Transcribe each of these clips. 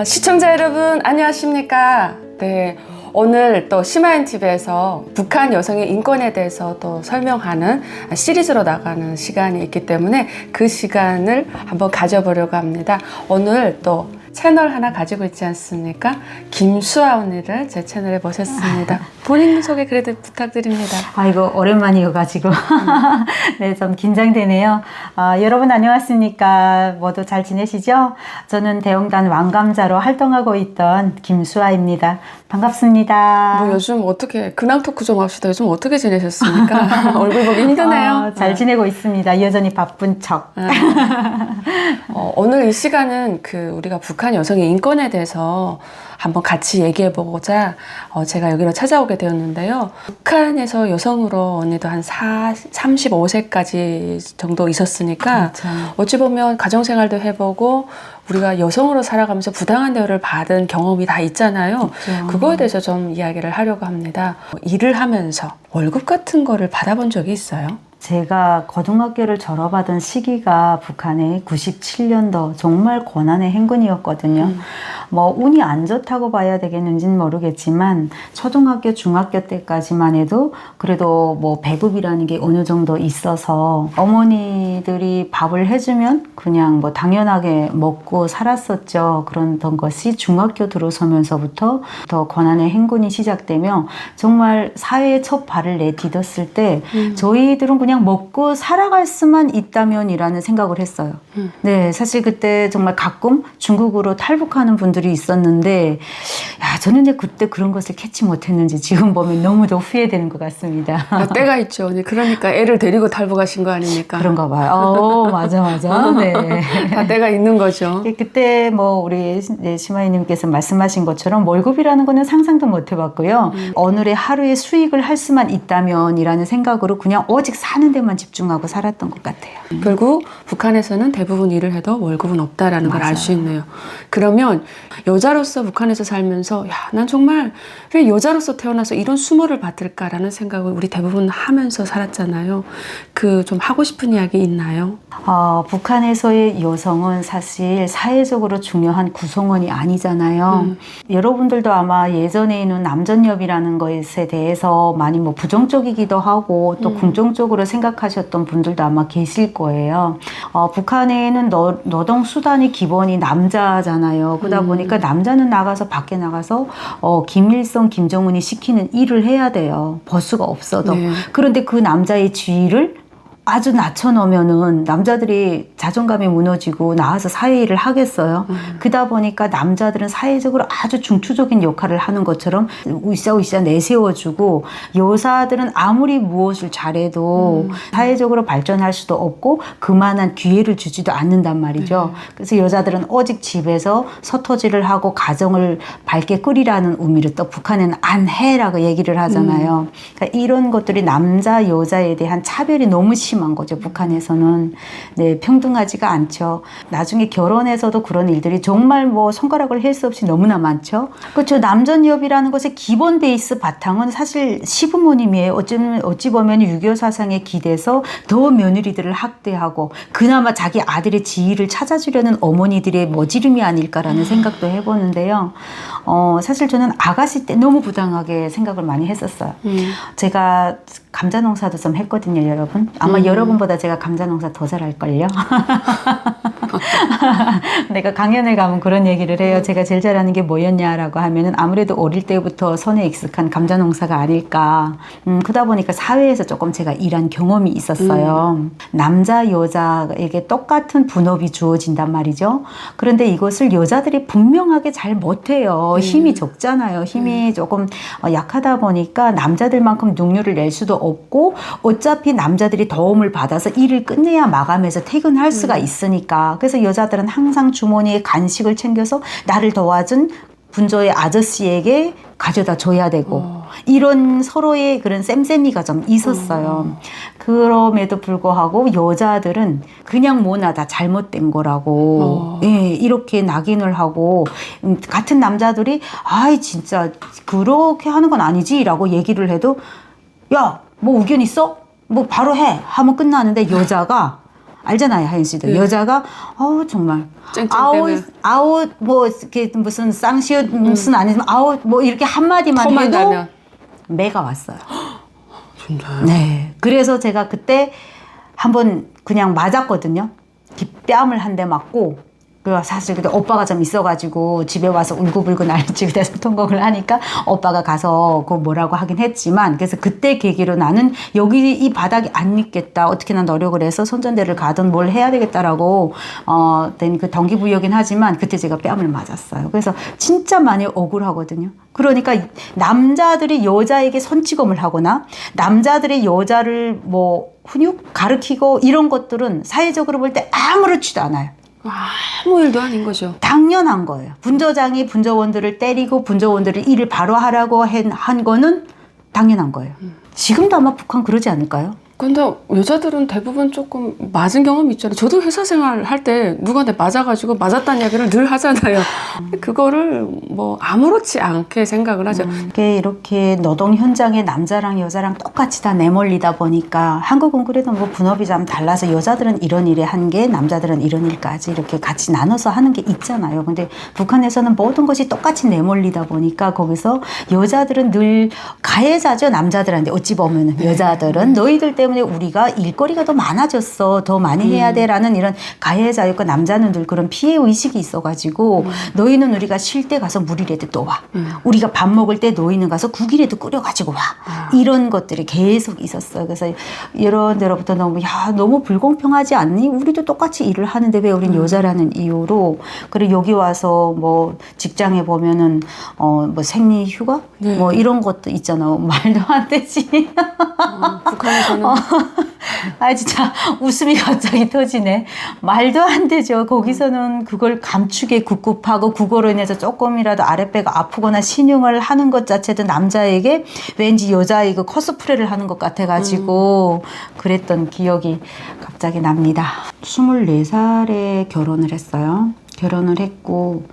시청자 여러분 안녕하십니까? 네, 오늘 또 심화인TV에서 북한 여성의 인권에 대해서 또 설명하는 시리즈로 나가는 시간이 있기 때문에 그 시간을 한번 가져보려고 합니다. 오늘 또 채널 하나 가지고 있지 않습니까? 김수아 언니를 제 채널에 모셨습니다. 본인 소개 그래도 부탁드립니다. 아이고 오랜만이어가지고 네, 좀 긴장되네요. 여러분 안녕하십니까? 모두 잘 지내시죠? 저는 대형단 왕감자로 활동하고 있던 김수아입니다. 반갑습니다. 뭐 요즘 어떻게 근황 토크 좀 합시다. 요즘 어떻게 지내셨습니까? 얼굴 보기 힘드네요. 잘 지내고 있습니다. 여전히 바쁜 척. 오늘 이 시간은 우리가 북한 여성의 인권에 대해서 한번 같이 얘기해보고자 제가 여기로 찾아오게 되었는데요. 북한에서 여성으로 언니도 한 35세까지 정도 있었으니까 그렇죠. 어찌 보면 가정생활도 해보고 우리가 여성으로 살아가면서 부당한 대우를 받은 경험이 다 있잖아요. 그렇죠. 그거에 대해서 좀 이야기를 하려고 합니다. 일을 하면서 월급 같은 거를 받아본 적이 있어요? 제가 고등학교를 졸업하던 시기가 북한의 97년도 정말 고난의 행군이었거든요. 뭐 운이 안 좋다고 봐야 되겠는지는 모르겠지만 초등학교, 중학교 때까지만 해도 그래도 뭐 배급이라는 게 어느 정도 있어서 어머니들이 밥을 해주면 그냥 뭐 당연하게 먹고 살았었죠. 그런 것이 중학교 들어서면서부터 더 고난의 행군이 시작되며 정말 사회에 첫 발을 내디뎠을 때 저희들은 그냥 먹고 살아갈 수만 있다면이라는 생각을 했어요. 네, 사실 그때 정말 가끔 중국으로 탈북하는 분들이 있었는데, 야, 저는 이제 그때 그런 것을 캐치 못했는지 지금 보면 너무도 후회되는 것 같습니다. 때가 있죠. 그러니까 애를 데리고 탈북하신 거 아닙니까? 그런가 봐요. 맞아. 네. 다 때가 있는 거죠. 그때 뭐 우리 심하이님께서 말씀하신 것처럼 월급이라는 거는 상상도 못 해봤고요. 오늘의 하루의 수익을 할 수만 있다면이라는 생각으로 그냥 오직 사는 데만 집중하고 살았던 것 같아요. 결국 북한에서는 대부분 일을 해도 월급은 없다라는 걸 알 수 있네요. 그러면 여자로서 북한에서 살면서 난 정말 왜 여자로서 태어나서 이런 수모를 받을까라는 생각을 우리 대부분 하면서 살았잖아요. 좀 하고 싶은 이야기 있나요? 북한에서의 여성은 사실 사회적으로 중요한 구성원이 아니잖아요. 여러분들도 아마 예전에는 남전협이라는 것에 대해서 많이 뭐 부정적이기도 하고 또 긍정적으로 생각하셨던 분들도 아마 계실 거예요. 북한에는 노동 수단이 기본이 남자잖아요. 그러다 보니까 남자는 밖에 나가서 김일성, 김정은이 시키는 일을 해야 돼요. 보수가 없어도. 네. 그런데 그 남자의 지위를 아주 낮춰놓으면은 남자들이 자존감이 무너지고 나와서 사회일을 하겠어요. 그러다 보니까 남자들은 사회적으로 아주 중추적인 역할을 하는 것처럼 으쌰으쌰 내세워주고 여자들은 아무리 무엇을 잘해도 사회적으로 발전할 수도 없고 그만한 기회를 주지도 않는단 말이죠. 그래서 여자들은 오직 집에서 서토지를 하고 가정을 밝게 꾸리라는 의미로 또 북한에는 안 해라고 얘기를 하잖아요. 그러니까 이런 것들이 남자 여자에 대한 차별이 너무 심한 거죠. 북한에서는. 네, 평등하지가 않죠. 나중에 결혼해서도 그런 일들이 정말 뭐 손가락을 할 수 없이 너무나 많죠. 그렇죠. 남전협이라는 것의 기본 베이스 바탕은 사실 시부모님이에요. 어찌 보면 유교 사상에 기대서 더 며느리들을 학대하고 그나마 자기 아들의 지위를 찾아주려는 어머니들의 머지름이 아닐까라는 생각도 해보는데요. 사실 저는 아가씨 때 너무 부당하게 생각을 많이 했었어요. 제가 감자 농사도 좀 했거든요, 여러분. 아마 여러분보다 제가 감자 농사 더 잘할걸요. 내가 강연을 가면 그런 얘기를 해요. 제가 제일 잘하는 게 뭐였냐라고 하면은 아무래도 어릴 때부터 손에 익숙한 감자 농사가 아닐까. 그러다 보니까 사회에서 조금 제가 일한 경험이 있었어요. 남자, 여자에게 똑같은 분업이 주어진단 말이죠. 그런데 이것을 여자들이 분명하게 잘 못해요. 힘이 적잖아요. 힘이 조금 약하다 보니까 남자들만큼 능률을 낼 수도 없고 어차피 남자들이 도움을 받아서 일을 끝내야 마감해서 퇴근할 수가 있으니까. 그래서 여자들은 항상 주머니에 간식을 챙겨서 나를 도와준 분조의 아저씨에게 가져다 줘야 되고 이런 서로의 그런 쌤쌤이가 좀 있었어요. 그럼에도 불구하고 여자들은 그냥 뭐나 다 잘못된 거라고 예, 이렇게 낙인을 하고 같은 남자들이 아이 진짜 그렇게 하는 건 아니지 라고 얘기를 해도 야 뭐 의견 있어? 뭐 바로 해 하면 끝나는데 여자가 알잖아요, 하연 씨도. 네. 여자가 정말 쨍쨍 아웃 때문에. 아웃 뭐 이렇게 무슨 쌍시옷은 아니지만 아웃 뭐 이렇게 한 마디만 턱만 해도 달면. 매가 왔어요. 진짜요? 네. 그래서 제가 그때 한번 그냥 맞았거든요. 뺨을 한 대 맞고. 그 사실 그때 오빠가 좀 있어가지고 집에 와서 울고불고 난리치고 대성통곡을 하니까 오빠가 가서 그 뭐라고 하긴 했지만 그래서 그때 계기로 나는 여기 이 바닥이 안 있겠다 어떻게나 노력을 해서 손전대를 가든 뭘 해야 되겠다라고 된 그 동기부여긴 하지만 그때 제가 뺨을 맞았어요. 그래서 진짜 많이 억울하거든요. 그러니까 남자들이 여자에게 손찌검을 하거나 남자들이 여자를 뭐 훈육 가르치고 이런 것들은 사회적으로 볼 때 아무렇지도 않아요. 아무 일도 아닌 거죠. 당연한 거예요. 분조장이 분조원들을 때리고 분조원들을 일을 바로 하라고 한 거는 당연한 거예요. 지금도 아마 북한 그러지 않을까요? 근데 여자들은 대부분 조금 맞은 경험이 있잖아요. 저도 회사 생활 할 때 누구한테 맞아가지고 맞았다는 이야기를 늘 하잖아요. 그거를 뭐 아무렇지 않게 생각을 하죠. 이렇게 노동 현장에 남자랑 여자랑 똑같이 다 내몰리다 보니까 한국은 그래도 뭐 분업이 좀 달라서 여자들은 이런 일에 한 게 남자들은 이런 일까지 이렇게 같이 나눠서 하는 게 있잖아요. 근데 북한에서는 모든 것이 똑같이 내몰리다 보니까 거기서 여자들은 늘 가해자죠. 남자들한테 어찌 보면 여자들은 너희들 때문에 우리가 일거리가 더 많아졌어. 더 많이 해야 돼라는 이런 가해자였고 남자는 늘 그런 피해 의식이 있어가지고 너희는 우리가 쉴 때 가서 물이라도 또 와. 우리가 밥 먹을 때 너희는 가서 국이라도 끓여가지고 와. 이런 것들이 계속 있었어요. 그래서 이런 데로부터 너무 불공평하지 않니? 우리도 똑같이 일을 하는데 왜 우린 여자라는 이유로 그리고 여기 와서 뭐 직장에 보면은 뭐 생리 휴가 네. 뭐 이런 것도 있잖아요. 말도 안 되지. 북한에서는 진짜 웃음이 갑자기 터지네. 말도 안 되죠. 거기서는 그걸 감추게 꿉꿉하고 그거로 인해서 조금이라도 아랫배가 아프거나 신용을 하는 것 자체도 남자에게 왠지 여자의 그 코스프레를 하는 것 같아가지고 그랬던 기억이 갑자기 납니다. 24살에 결혼을 했어요. 결혼을 했고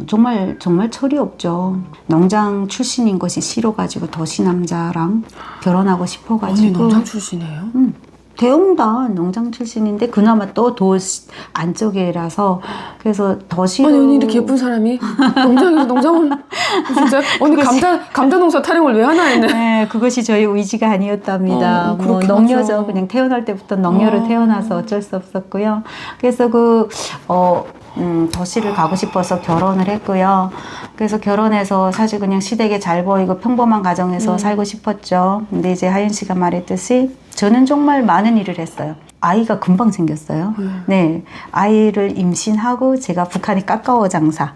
정말 철이 없죠. 농장 출신인 것이 싫어가지고 도시남자랑 결혼하고 싶어가지고. 언니 농장 출신이에요? 대웅단 농장 출신인데 그나마 또 도시 안쪽이라서 그래서 도시로. 아니 언니 이렇게 예쁜 사람이 농장에서 농장을 진짜 언니 감자 농사 타령을 왜 하나 했네. 네, 그것이 저희 의지가 아니었답니다. 뭐 그렇긴 농녀죠. 하죠. 그냥 태어날 때부터 농녀로 태어나서 어쩔 수 없었고요. 그래서 도시를 가고 싶어서 결혼을 했고요. 그래서 결혼해서 사실 그냥 시댁에 잘 보이고 평범한 가정에서 살고 싶었죠. 근데 이제 하윤 씨가 말했듯이 저는 정말 많은 일을 했어요. 아이가 금방 생겼어요. 네, 아이를 임신하고 제가 북한의 카카오 장사.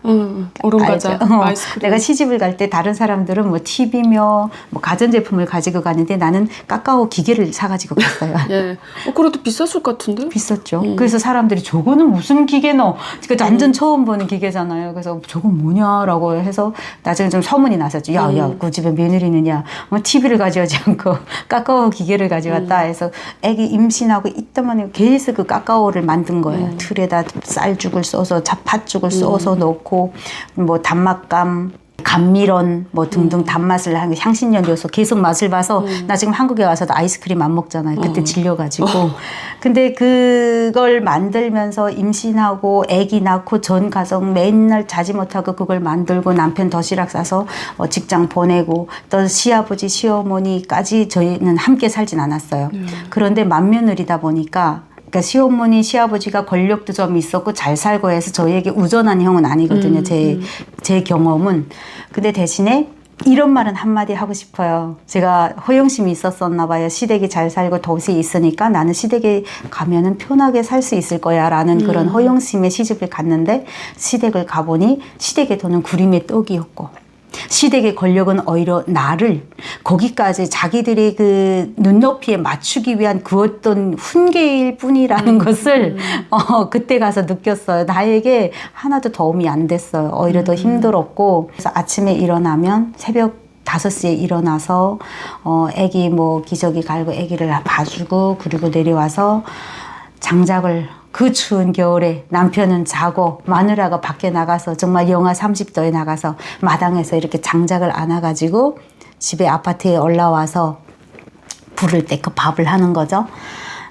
얼음과자, 알죠? 아이스크림. 내가 시집을 갈 때 다른 사람들은 뭐 TV며 뭐 가전제품을 가지고 가는데 나는 카카오 기계를 사가지고 갔어요. 예. 그래도 비쌌을 것 같은데? 비쌌죠. 그래서 사람들이 저거는 무슨 기계노? 그러니까 완전 처음 보는 기계잖아요. 그래서 저건 뭐냐라고 해서 나중에 좀 소문이 났었죠. 야, 그 집에 며느리느냐? TV를 가져오지 않고 카카오 기계를 가져왔다 해서 애기 임신하고 있다만 계속 그 카카오를 만든 거예요. 틀에다 쌀죽을 써서 팥죽을 써서 넣고 뭐 단맛감 감미론 뭐 등등 단맛을 한 향신료여서 계속 맛을 봐서 나 지금 한국에 와서도 아이스크림 안 먹잖아요. 그때 질려가지고. 근데 그걸 만들면서 임신하고 아기 낳고 전 가정 맨날 자지 못하고 그걸 만들고 남편 도시락 싸서 직장 보내고 또 시아버지 시어머니까지 저희는 함께 살진 않았어요. 그런데 맏며느리다 보니까 그러니까 시어머니, 시아버지가 권력도 좀 있었고 잘 살고 해서 저희에게 우전한 형은 아니거든요. 제 경험은. 근데 대신에 이런 말은 한마디 하고 싶어요. 제가 허영심이 있었었나 봐요. 시댁이 잘 살고 도시에 있으니까 나는 시댁에 가면은 편하게 살 수 있을 거야 라는 그런 허영심의 시집을 갔는데 시댁을 가보니 시댁의 돈은 구림의 떡이었고 시댁의 권력은 오히려 나를 거기까지 자기들의 그 눈높이에 맞추기 위한 그 어떤 훈계일 뿐이라는 것을 그때 가서 느꼈어요. 나에게 하나도 도움이 안 됐어요. 오히려 더 힘들었고 그래서 아침에 일어나면 새벽 5시에 일어나서 애기 뭐 기저귀 갈고 애기를 봐주고 그리고 내려와서 장작을 그 추운 겨울에 남편은 자고 마누라가 밖에 나가서 정말 영하 30도에 나가서 마당에서 이렇게 장작을 안아가지고 집에 아파트에 올라와서 불을 떼고 밥을 하는 거죠.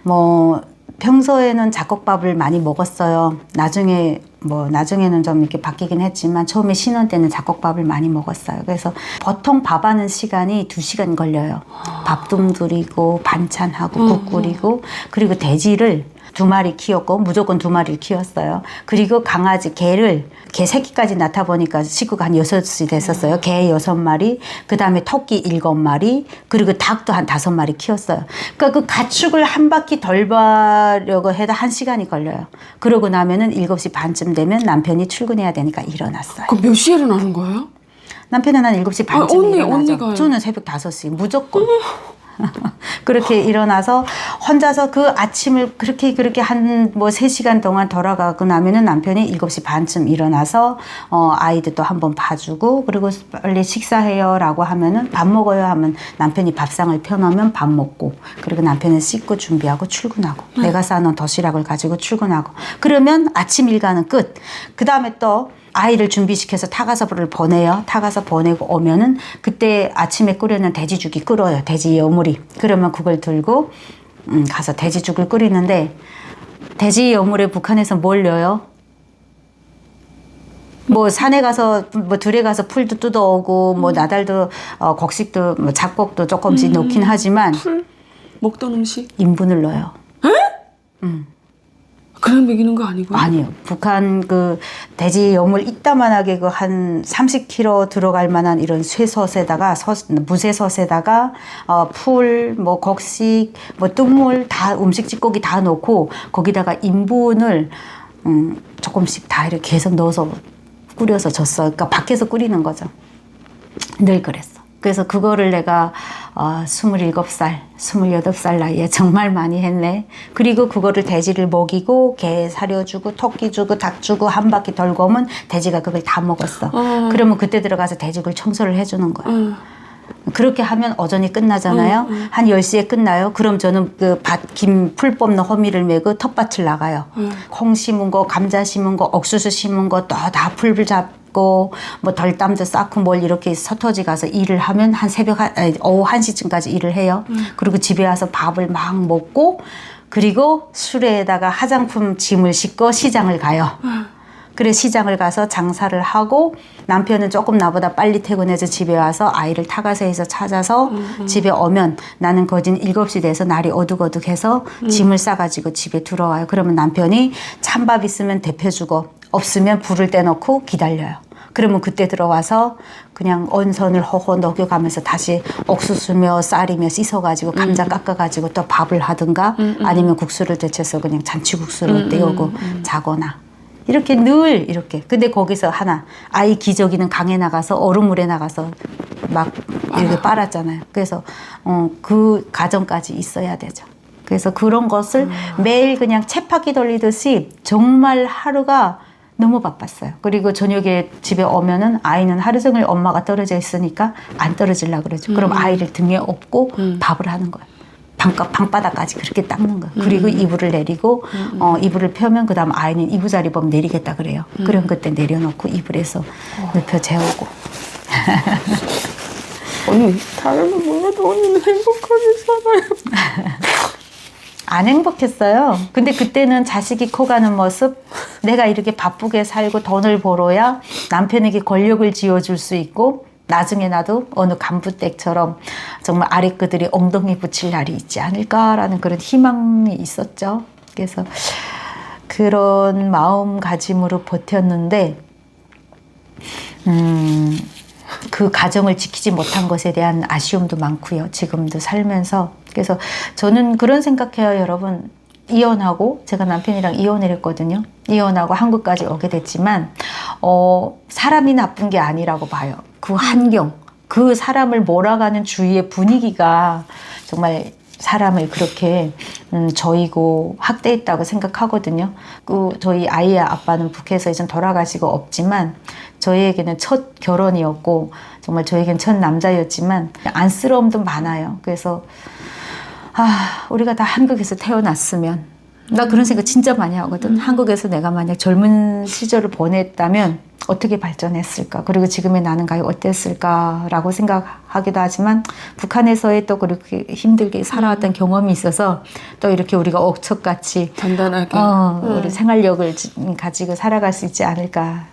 뭐 평소에는 잡곡밥을 많이 먹었어요. 나중에는 좀 이렇게 바뀌긴 했지만 처음에 신혼 때는 잡곡밥을 많이 먹었어요. 그래서 보통 밥하는 시간이 2시간 걸려요. 밥 둥들이고 반찬하고 국 끓이고 그리고 돼지를 2마리 키웠고 무조건 2마리를 키웠어요. 그리고 강아지 개 새끼까지 낳다 보니까 식구가 한 6이 됐었어요. 개 6마리, 그 다음에 토끼 7마리, 그리고 닭도 한 5마리 키웠어요. 그러니까 그 가축을 한 바퀴 돌보려고 해도 1시간이 걸려요. 그러고 나면은 7시 반쯤 되면 남편이 출근해야 되니까 일어났어요. 그럼 몇 시에 일어나는 거예요? 남편은 한 7시 반쯤에 일어나죠. 언니가요? 저는 새벽 5시 무조건. 그렇게 일어나서 혼자서 그 아침을 그렇게 한 3시간 동안 돌아가고 나면은 남편이 7시 반쯤 일어나서 아이들도 한번 봐주고 그리고 빨리 식사해요 라고 하면은 밥 먹어요 하면 남편이 밥상을 펴놓으면 밥 먹고 그리고 남편은 씻고 준비하고 출근하고 내가 싸놓은 도시락을 가지고 출근하고 그러면 아침 일과는 끝. 그 다음에 또 아이를 준비시켜서 타가서를 보내요. 타가서 보내고 오면은 그때 아침에 끓여놓은 돼지죽이 끓어요. 돼지 여물이. 그러면 그걸 들고 가서 돼지죽을 끓이는데 돼지 여물에 북한에서 뭘 넣어요? 산에 가서 들에 가서 풀도 뜯어오고 나달도 곡식도 잡곡도 조금씩 넣긴 하지만 풀? 먹던 음식? 인분을 넣어요. 그냥 먹이는 거 아니고요? 아니요. 북한 그 돼지 여물 이따만하게 그 한 30kg 들어갈 만한 이런 쇠솥에다가 무쇠솥에다가 풀, 곡식, 뚝물 다 음식 찌꺼기 다 넣고 거기다가 인분을 조금씩 다 이렇게 계속 넣어서 끓여서 줬어요. 그러니까 밖에서 끓이는 거죠. 늘 그랬어. 그래서 그거를 내가 27살, 28살 나이에 정말 많이 했네. 그리고 그거를 돼지를 먹이고 개 사려주고 토끼 주고 닭 주고 한 바퀴 돌고 오면 돼지가 그걸 다 먹었어. 그러면 그때 들어가서 돼지굴 청소를 해주는 거야. 그렇게 하면 오전이 끝나잖아요. 한 10시에 끝나요. 그럼 저는 그 김 풀 뽑는 호미를 메고 텃밭을 나가요. 콩 심은 거, 감자 심은 거, 옥수수 심은 거 또 다 풀을 잡고 덜담도 쌓고 뭘 이렇게 서터지 가서 일을 하면 한 오후 1시쯤까지 일을 해요. 그리고 집에 와서 밥을 막 먹고 그리고 수레에다가 화장품 짐을 싣고 시장을 가요. 그래 시장을 가서 장사를 하고 남편은 조금 나보다 빨리 퇴근해서 집에 와서 아이를 타가서에서 찾아서 집에 오면 나는 거진 7시 돼서 날이 어둑어둑해서 짐을 싸가지고 집에 들어와요. 그러면 남편이 찬밥 있으면 데펴주고 없으면 불을 떼놓고 기다려요. 그러면 그때 들어와서 그냥 온선을 호호 녹여가면서 다시 옥수수며 쌀이며 씻어가지고 감자 깎아가지고 또 밥을 하든가 아니면 국수를 데쳐서 그냥 잔치국수를 떼우고 자거나 이렇게 늘 이렇게. 근데 거기서 하나 아이 기저귀는 강에 나가서 얼음물에 나가서 막 이렇게 빨았잖아요. 그래서 그 과정까지 있어야 되죠. 그래서 그런 것을 매일 그냥 쳇바퀴 돌리듯이 정말 하루가 너무 바빴어요. 그리고 저녁에 집에 오면은 아이는 하루 종일 엄마가 떨어져 있으니까 안 떨어지려고 그러죠. 그럼 아이를 등에 업고 밥을 하는 거예요. 방바닥까지 그렇게 닦는 거예요. 그리고 이불을 내리고 이불을 펴면 그 다음 아이는 이부자리 보면 내리겠다 그래요. 그럼 그때 내려놓고 이불에서 눕혀 재우고. 언니 다른 건 몰라도 언니는 행복하게 살아요. 안 행복했어요. 근데 그때는 자식이 커가는 모습, 내가 이렇게 바쁘게 살고 돈을 벌어야 남편에게 권력을 쥐어줄 수 있고 나중에 나도 어느 간부댁처럼 정말 아랫그들이 엉덩이 붙일 날이 있지 않을까라는 그런 희망이 있었죠. 그래서 그런 마음가짐으로 버텼는데 그 가정을 지키지 못한 것에 대한 아쉬움도 많고요. 지금도 살면서. 그래서 저는 그런 생각해요, 여러분. 이혼하고 제가 남편이랑 이혼을 했거든요. 이혼하고 한국까지 오게 됐지만 사람이 나쁜 게 아니라고 봐요. 그 환경, 그 사람을 몰아가는 주위의 분위기가 정말 사람을 그렇게 저이고 학대했다고 생각하거든요. 그 저희 아이의 아빠는 북해서 이제 돌아가시고 없지만 저희에게는 첫 결혼이었고 정말 저에게는 첫 남자였지만 안쓰러움도 많아요. 그래서 우리가 다 한국에서 태어났으면 나 그런 생각 진짜 많이 하거든. 한국에서 내가 만약 젊은 시절을 보냈다면 어떻게 발전했을까? 그리고 지금의 나는 과연 어땠을까라고 생각하기도 하지만 북한에서의 또 그렇게 힘들게 살아왔던 경험이 있어서 또 이렇게 우리가 억척같이 단단하게 우리 생활력을 가지고 살아갈 수 있지 않을까.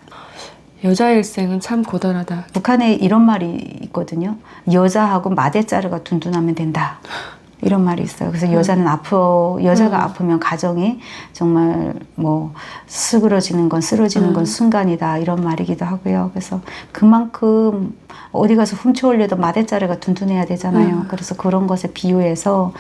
여자 일생은 참 고단하다. 북한에 이런 말이 있거든요. 여자하고 마대자루가 둔둔하면 된다. 이런 말이 있어요. 그래서 여자가 아프면 가정이 정말 뭐 쓰러지는 건 순간이다. 이런 말이기도 하고요. 그래서 그만큼 어디 가서 훔쳐올려도 마대자루가 둔둔해야 되잖아요. 그래서 그런 것에 비유해서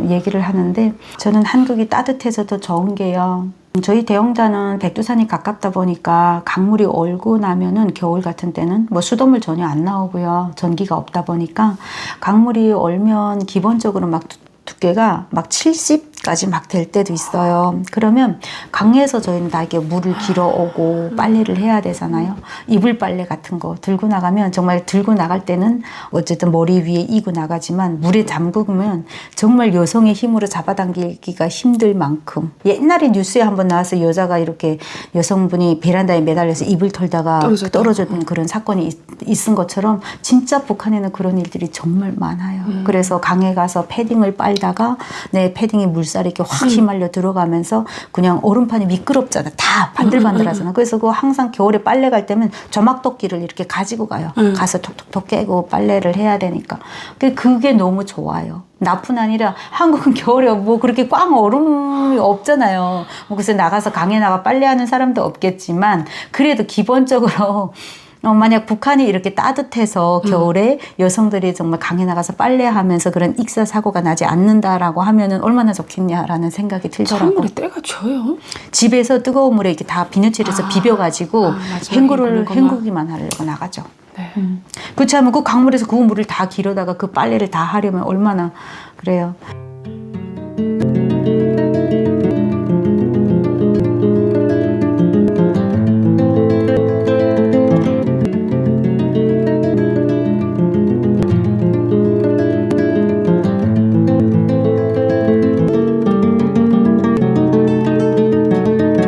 얘기를 하는데 저는 한국이 따뜻해져도 좋은 게요. 저희 대형자는 백두산이 가깝다 보니까 강물이 얼고 나면은 겨울 같은 때는 뭐 수돗물 전혀 안 나오고요. 전기가 없다 보니까 강물이 얼면 기본적으로 막 두께가 막 70까지 막 될 때도 있어요. 그러면 강에서 저희는 다 이렇게 물을 길어오고 빨래를 해야 되잖아요. 이불 빨래 같은 거 들고 나가면 정말 들고 나갈 때는 어쨌든 머리 위에 이고 나가지만 물에 잠그면 정말 여성의 힘으로 잡아당기기가 힘들 만큼 옛날에 뉴스에 한번 나와서 여자가 이렇게 여성분이 베란다에 매달려서 이불 털다가 떨어졌던 그런 사건이 있은 것처럼 진짜 북한에는 그런 일들이 정말 많아요. 그래서 강에 가서 패딩을 빨다가 내 패딩에 물살이 이렇게 확 휘말려 들어가면서 그냥 얼음판이 미끄럽잖아. 다 반들반들하잖아. 그래서 그 항상 겨울에 빨래 갈 때면 조막도끼를 이렇게 가지고 가요. 가서 톡톡톡 깨고 빨래를 해야 되니까. 그게 너무 좋아요. 나뿐 아니라 한국은 겨울에 뭐 그렇게 꽝 얼음이 없잖아요. 뭐 그래서 나가서 강에 나가 빨래하는 사람도 없겠지만 그래도 기본적으로 만약 북한이 이렇게 따뜻해서 겨울에 여성들이 정말 강에 나가서 빨래하면서 그런 익사 사고가 나지 않는다라고 하면은 얼마나 좋겠냐라는 생각이 들더라고요. 찬물이 때가 져요? 집에서 뜨거운 물에 이렇게 다 비누칠해서 비벼가지고 헹구기만 하려고 나가죠. 네. 그렇지 않으면 그 강물에서 그 물을 다 길어다가 그 빨래를 다 하려면 얼마나 그래요.